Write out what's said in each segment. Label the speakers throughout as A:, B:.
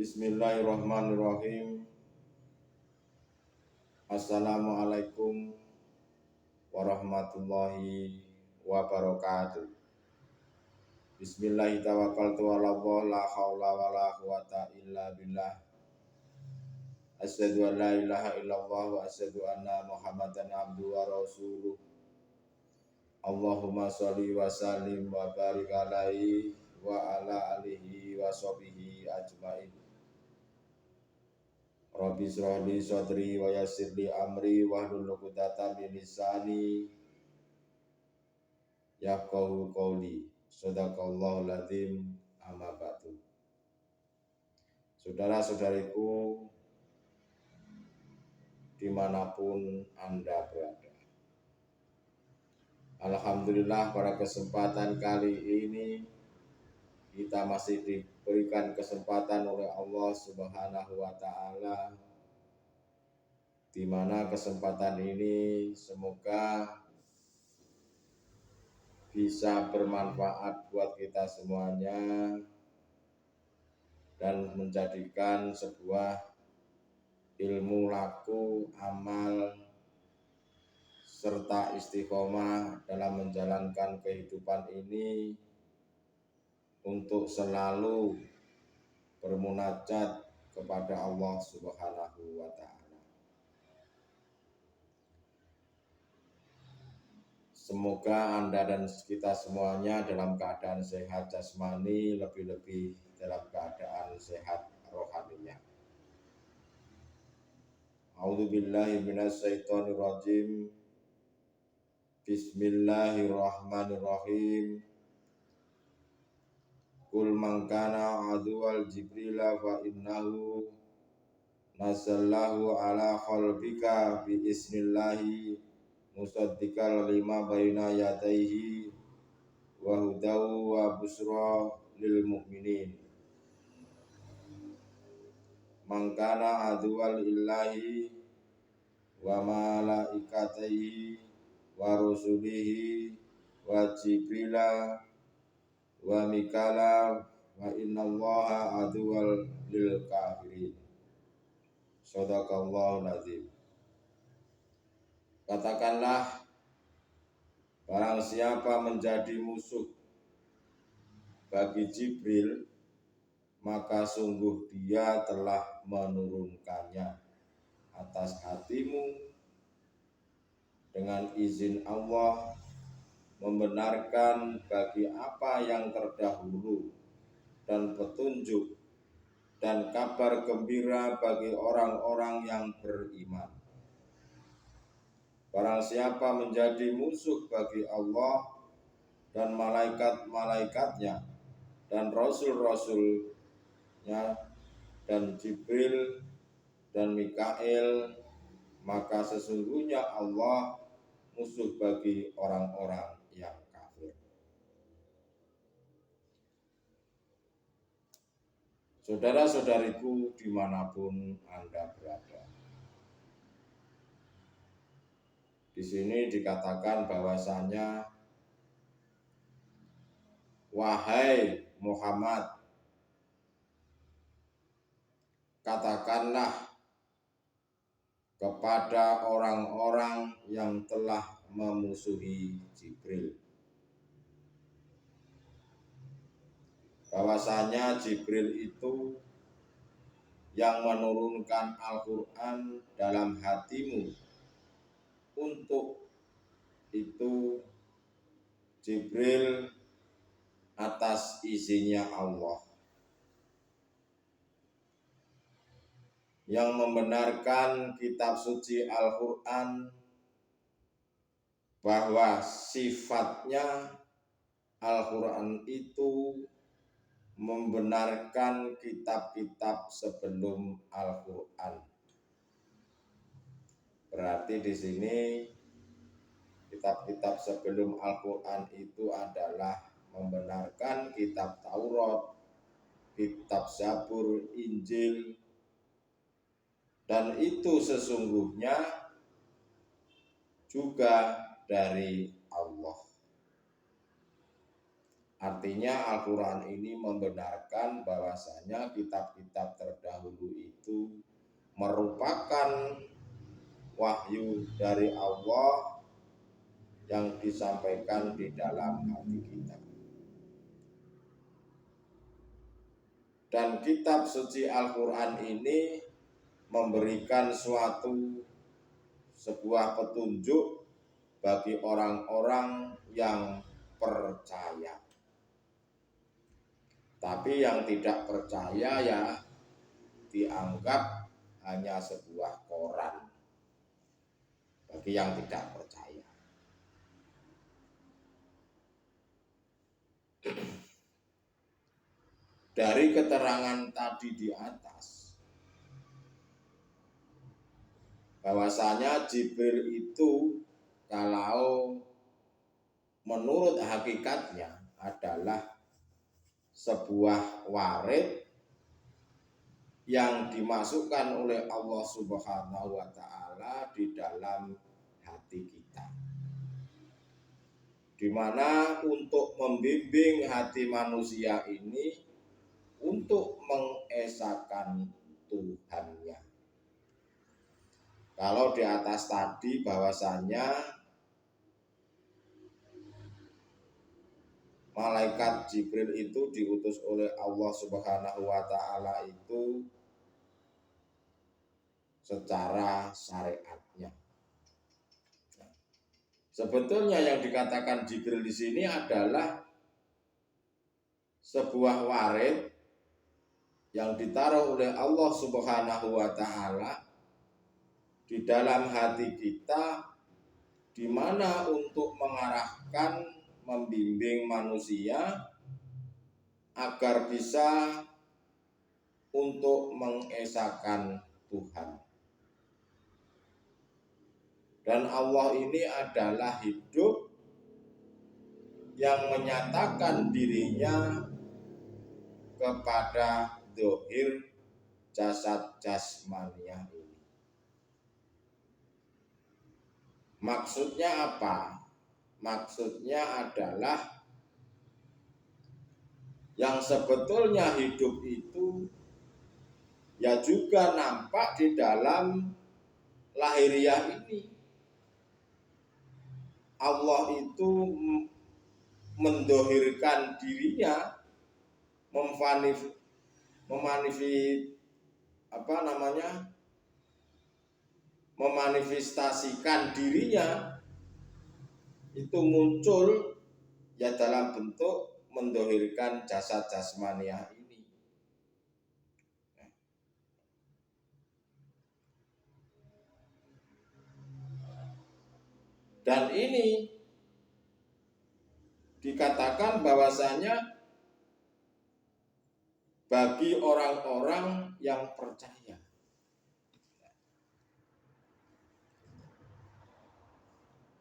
A: Bismillahirrahmanirrahim. Assalamualaikum warahmatullahi wabarakatuh. Bismillahirrahmanirrahim. La haula wala quwata illa billah. Asyhadu an la ilaha illallah wa asyhadu anna Muhammadan abduhu wa rasuluh. Allahumma sholli wa sallim wa barik alaihi wa ala alihi wa sahbihi ajmain. Rabbi shrah li sadri wa yassir li amri wahlul 'uqdatam min lisani yafqahu qawli. Shadaqallahul adzim. Amma ba'du. Saudara-saudariku dimanapun Anda berada, alhamdulillah pada kesempatan kali ini kita masih diberikan kesempatan oleh Allah Subhanahu wa Ta'ala, di mana kesempatan ini semoga bisa bermanfaat buat kita semuanya dan menjadikan sebuah ilmu laku, amal, serta istiqomah dalam menjalankan kehidupan ini untuk selalu bermunajat kepada Allah Subhanahu wa Ta'ala. Semoga Anda dan kita semuanya dalam keadaan sehat jasmani, lebih-lebih dalam keadaan sehat rohaninya. A'udzubillahi minasyaitonirrajim. Bismillahirrahmanirrahim. Qul man kana aduwal Jibrila fa innahu nazzallahu ala qalbika bi ismillahi musaddiqal lima baina yadayhi wa hudaw wa busra lil mu'minin. Man kana aduwal illahi wa malaikatihi wa rusulihi wa jibrila wa mikala wa innallaha aduwal lil kafirin. Shadaqallahul adzim. Katakanlah, barang siapa menjadi musuh bagi Jibril, maka sungguh dia telah menurunkannya atas hatimu dengan izin Allah, membenarkan bagi apa yang terdahulu dan petunjuk dan kabar gembira bagi orang-orang yang beriman. Barang siapa menjadi musuh bagi Allah dan malaikat-malaikatnya dan rasul-rasulnya dan Jibril dan Mikail, maka sesungguhnya Allah musuh bagi orang-orang yang kafir. Saudara-saudariku dimanapun Anda berada, di sini dikatakan bahwasanya, wahai Muhammad, katakanlah kepada orang-orang yang telah memusuhi Jibril, bahwasanya Jibril itu yang menurunkan Al-Quran dalam hatimu. Untuk itu Jibril atas izinnya Allah yang membenarkan kitab suci Al-Quran bahwa sifatnya Al-Quran itu membenarkan kitab-kitab sebelum Al-Quran. Berarti di sini kitab-kitab sebelum Al-Quran itu adalah membenarkan kitab Taurat, kitab Zabur, Injil, dan itu sesungguhnya juga dari Allah. Artinya Al-Quran ini membenarkan bahwasanya kitab-kitab terdahulu itu merupakan wahyu dari Allah yang disampaikan di dalam hati kita. Dan kitab suci Al-Quran ini memberikan sebuah petunjuk bagi orang-orang yang percaya. Tapi yang tidak percaya ya dianggap hanya sebuah koran bagi yang tidak percaya. Dari keterangan tadi di atas, bahwasanya Jibril itu kalau menurut hakikatnya adalah sebuah warid yang dimasukkan oleh Allah Subhanahu wa Ta'ala di dalam hati kita, di mana untuk membimbing hati manusia ini untuk mengesahkan Tuhannya. Kalau di atas tadi bahwasanya malaikat Jibril itu diutus oleh Allah Subhanahu wa Ta'ala itu secara syariatnya. Sebetulnya yang dikatakan Jibril di sini adalah sebuah warid yang ditaruh oleh Allah Subhanahu wa Ta'ala di dalam hati kita, di mana untuk mengarahkan, membimbing manusia agar bisa untuk mengesahkan Tuhan. Dan Allah ini adalah hidup yang menyatakan dirinya kepada dohir jasad jasmaniah ini. Maksudnya apa? Maksudnya adalah yang sebetulnya hidup itu ya juga nampak di dalam lahiriah ini. Allah itu mendohirkan dirinya, memanifestasikan dirinya itu muncul ya dalam bentuk mendohirkan jasad jasmaniah ini. Dan ini dikatakan bahwasanya bagi orang-orang yang percaya.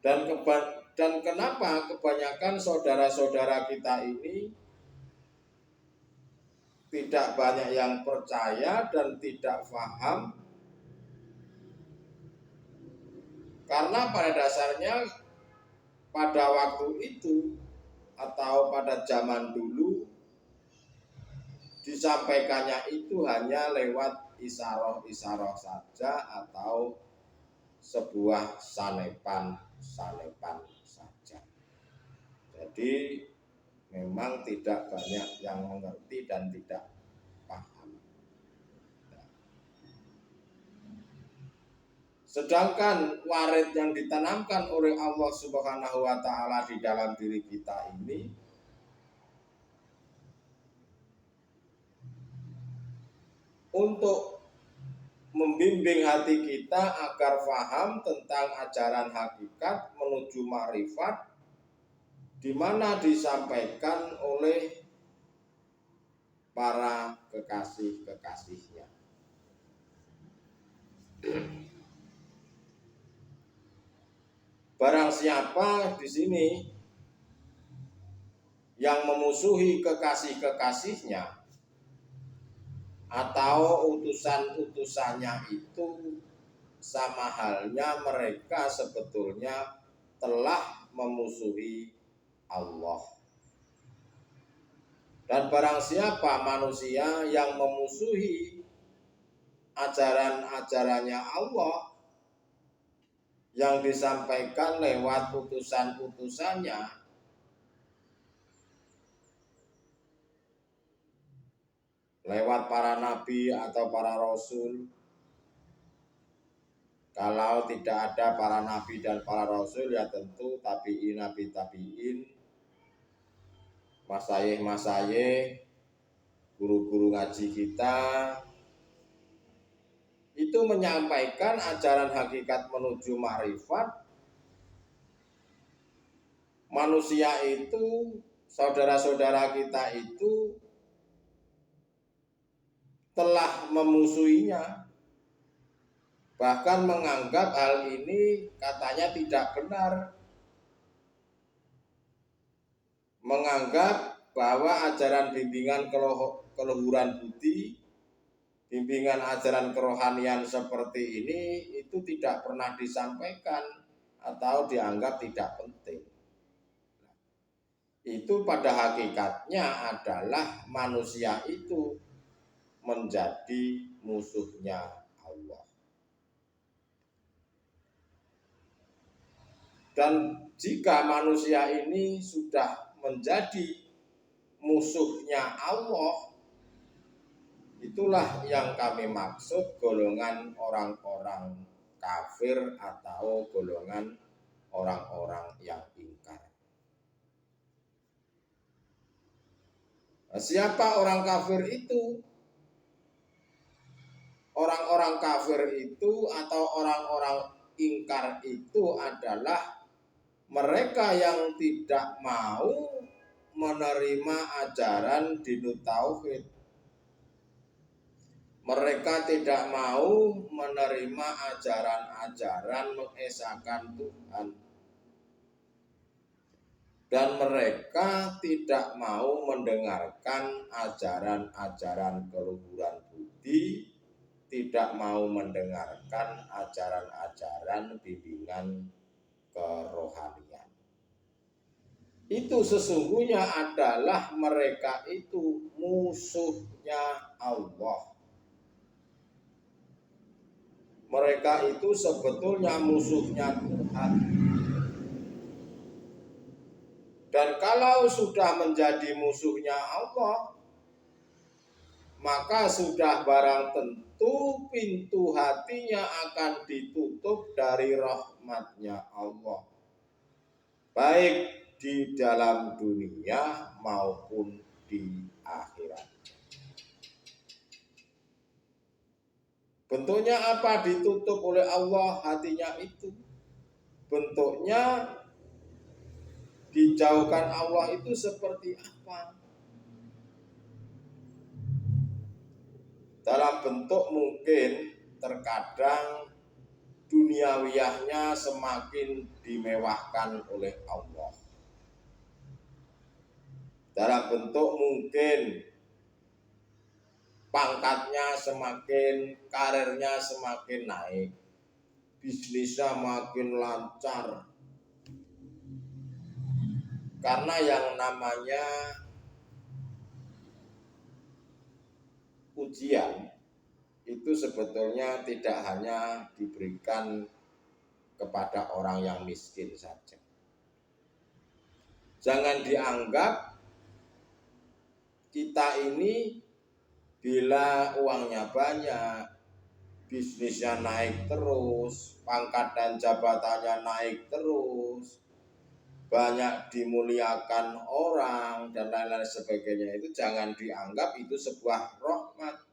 A: Dan kenapa kebanyakan saudara-saudara kita ini tidak banyak yang percaya dan tidak paham? Karena pada dasarnya pada waktu itu atau pada zaman dulu disampaikannya itu hanya lewat isyarat-isyarat saja atau sebuah sanepan saja. Jadi memang tidak banyak yang mengerti dan tidak paham. Sedangkan warid yang ditanamkan oleh Allah Subhanahu wa Ta'ala di dalam diri kita ini untuk membimbing hati kita agar paham tentang ajaran hakikat menuju ma'rifat, di mana disampaikan oleh para kekasih-kekasihnya. Barang siapa di sini yang memusuhi kekasih-kekasihnya atau utusan-utusannya itu, sama halnya mereka sebetulnya telah memusuhi Allah. Dan barang siapa manusia yang memusuhi ajaran-ajarannya Allah yang disampaikan lewat utusan-utusannya, lewat para nabi atau para rasul. Kalau tidak ada para nabi dan para rasul, ya tentu tabi'in, nabi tabi'in, masyayikh, guru-guru ngaji kita, itu menyampaikan ajaran hakikat menuju ma'rifat. Manusia itu, saudara-saudara kita itu telah memusuhinya, bahkan menganggap hal ini katanya tidak benar, menganggap bahwa ajaran bimbingan keluhuran budi, bimbingan ajaran kerohanian seperti ini itu tidak pernah disampaikan atau dianggap tidak penting. Itu pada hakikatnya adalah manusia itu menjadi musuhnya Allah. Dan jika manusia ini sudah menjadi musuhnya Allah, itulah yang kami maksud golongan orang-orang kafir atau golongan orang-orang yang ingkar. Siapa orang kafir itu? Orang-orang kafir itu atau orang-orang ingkar itu adalah mereka yang tidak mau menerima ajaran dinut tauhid. Mereka tidak mau menerima ajaran-ajaran mengesahkan Tuhan. Dan mereka tidak mau mendengarkan ajaran-ajaran keluhuran budi, tidak mau mendengarkan ajaran-ajaran bimbingan kerohanian. Itu sesungguhnya adalah mereka itu musuhnya Allah. Mereka itu sebetulnya musuhnya Tuhan. Dan kalau sudah menjadi musuhnya Allah, maka sudah barang tentu pintu hatinya akan ditutup dari rahmatnya Allah, baik di dalam dunia maupun di akhirat. Bentuknya apa ditutup oleh Allah hatinya itu? Bentuknya dijauhkan Allah itu seperti apa? Dalam bentuk mungkin terkadang duniawiyahnya semakin dimewahkan oleh Allah. Dalam bentuk mungkin pangkatnya semakin, karirnya semakin naik, bisnisnya makin lancar. Karena yang namanya ujian itu sebetulnya tidak hanya diberikan kepada orang yang miskin saja. Jangan dianggap kita ini bila uangnya banyak, bisnisnya naik terus, pangkat dan jabatannya naik terus, banyak dimuliakan orang dan lain-lain sebagainya, itu jangan dianggap itu sebuah rahmat.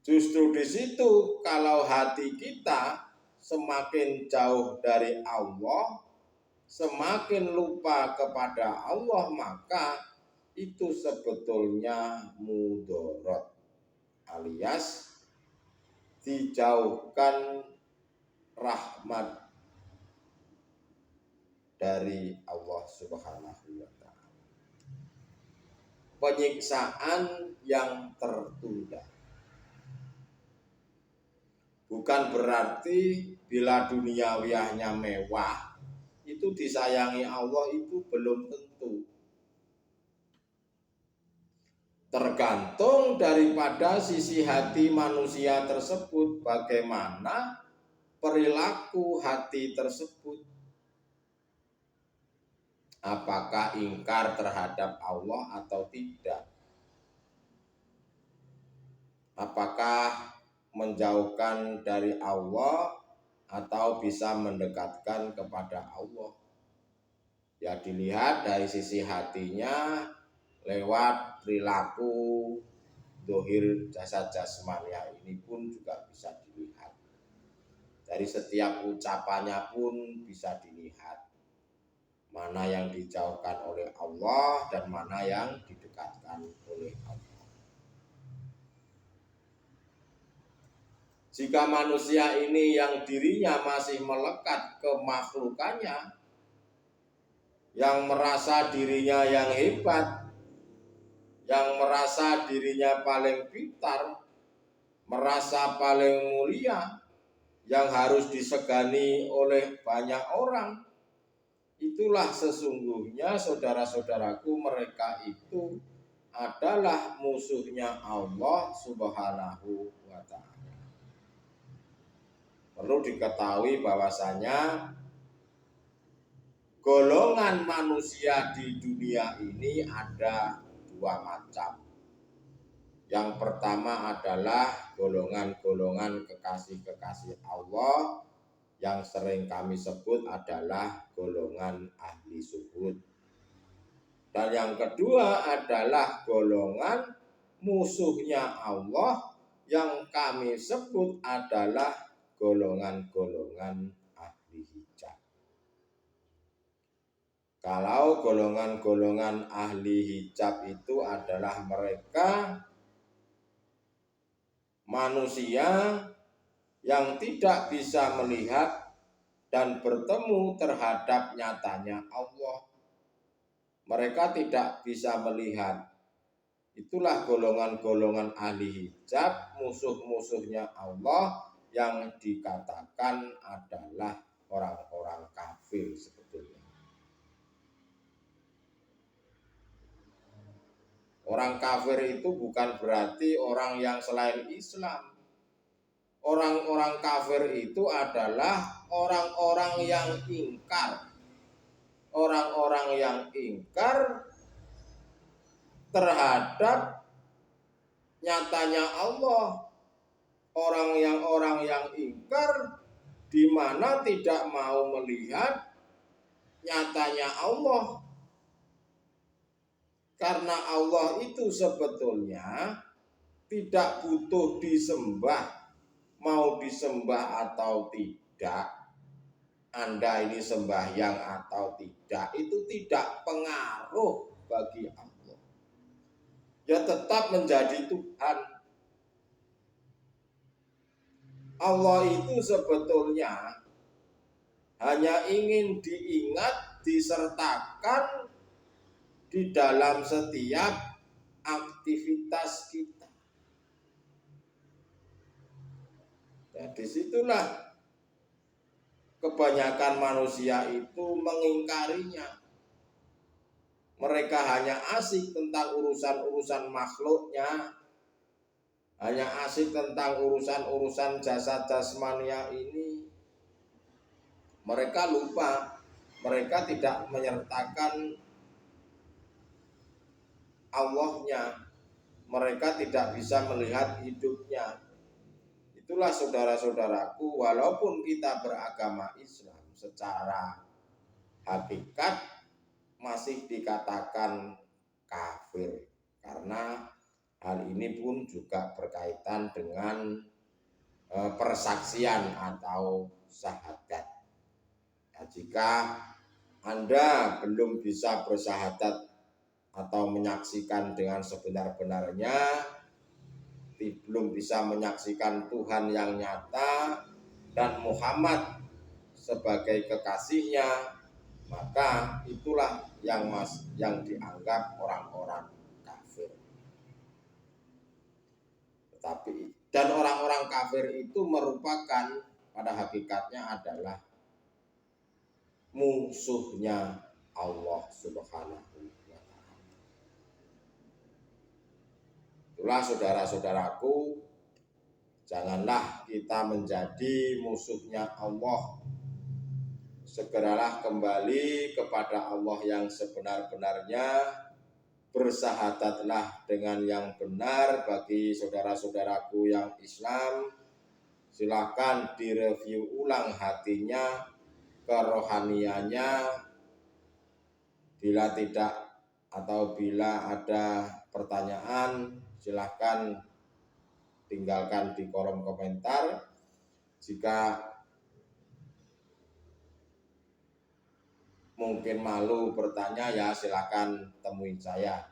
A: Justru di situ kalau hati kita semakin jauh dari Allah, semakin lupa kepada Allah, maka itu sebetulnya mudorot, alias dijauhkan rahmat dari Allah Subhanahu wa ta'ala. Penyiksaan yang tertunda. Bukan berarti bila duniawiyahnya mewah itu disayangi Allah, itu belum tentu. Tergantung daripada sisi hati manusia tersebut, bagaimana perilaku hati tersebut. Apakah ingkar terhadap Allah atau tidak? Apakah menjauhkan dari Allah atau bisa mendekatkan kepada Allah? Ya dilihat dari sisi hatinya lewat perilaku dohir jasad jasmania ini pun juga bisa dilihat. Dari setiap ucapannya pun bisa dilihat mana yang dijauhkan oleh Allah dan mana yang didekatkan oleh Allah. Jika manusia ini yang dirinya masih melekat ke makhlukannya, yang merasa dirinya yang hebat, yang merasa dirinya paling pintar, merasa paling mulia, yang harus disegani oleh banyak orang, itulah sesungguhnya saudara-saudaraku, mereka itu adalah musuhnya Allah Subhanahu wa ta'ala. Perlu diketahui bahwasanya golongan manusia di dunia ini ada dua macam. Yang pertama adalah golongan-golongan kekasih-kekasih Allah yang sering kami sebut adalah golongan ahli syuhud. Dan yang kedua adalah golongan musuhnya Allah yang kami sebut adalah golongan-golongan ahli hijab. Kalau golongan-golongan ahli hijab itu adalah mereka manusia yang tidak bisa melihat dan bertemu terhadap nyatanya Allah. Mereka tidak bisa melihat. Itulah golongan-golongan ahli hijab, musuh-musuhnya Allah yang dikatakan adalah orang-orang kafir sebetulnya. Orang kafir itu bukan berarti orang yang selain Islam. Orang-orang kafir itu adalah orang-orang yang ingkar. Orang-orang yang ingkar terhadap nyatanya Allah. Orang yang ingkar di mana tidak mau melihat nyatanya Allah. Karena Allah itu sebetulnya tidak butuh disembah, mau disembah atau tidak, Anda ini sembahyang atau tidak, itu tidak pengaruh bagi Allah. Ya tetap menjadi Tuhan. Allah itu sebetulnya hanya ingin diingat, disertakan di dalam setiap aktivitas kita. Ya, disitulah kebanyakan manusia itu mengingkarinya. Mereka hanya asik tentang urusan-urusan makhluknya, hanya asik tentang urusan-urusan jasad jasmania ini. Mereka lupa, mereka tidak menyertakan Allahnya, mereka tidak bisa melihat hidupnya. Itulah saudara-saudaraku, walaupun kita beragama Islam, secara hakikat masih dikatakan kafir. Karena hal ini pun juga berkaitan dengan persaksian atau syahadat. Ya, jika Anda belum bisa bersyahadat atau menyaksikan dengan sebenar-benarnya, belum bisa menyaksikan Tuhan yang nyata dan Muhammad sebagai kekasihnya, maka itulah yang dianggap orang-orang kafir. Dan orang-orang kafir itu merupakan pada hakikatnya adalah musuhnya Allah Subhanahu wa ta'ala. Itulah saudara-saudaraku, janganlah kita menjadi musuhnya Allah. Segeralah kembali kepada Allah yang sebenar-benarnya. Bersahadatlah dengan yang benar. Bagi saudara-saudaraku yang Islam, silakan direview ulang hatinya, kerohaniannya. Bila tidak atau bila ada pertanyaan, silakan tinggalkan di kolom komentar. Jika mungkin malu bertanya, ya silakan temuin saya.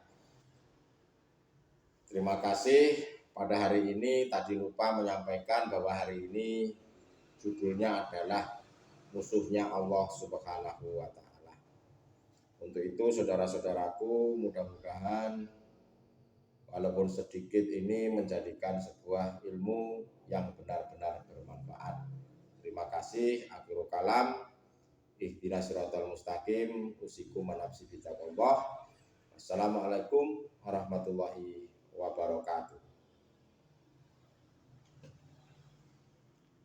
A: Terima kasih. Pada hari ini tadi lupa menyampaikan bahwa hari ini judulnya adalah musuhnya Allah Subhanahu wa Ta'ala. Untuk itu saudara-saudaraku, mudah-mudahan walaupun sedikit ini menjadikan sebuah ilmu yang benar-benar bermanfaat. Terima kasih. Akhirul kalam. Ihdinas siratal mustaqim. Usikum wa nafsi bittaqwallah. Wassalamualaikum warahmatullahi wabarakatuh.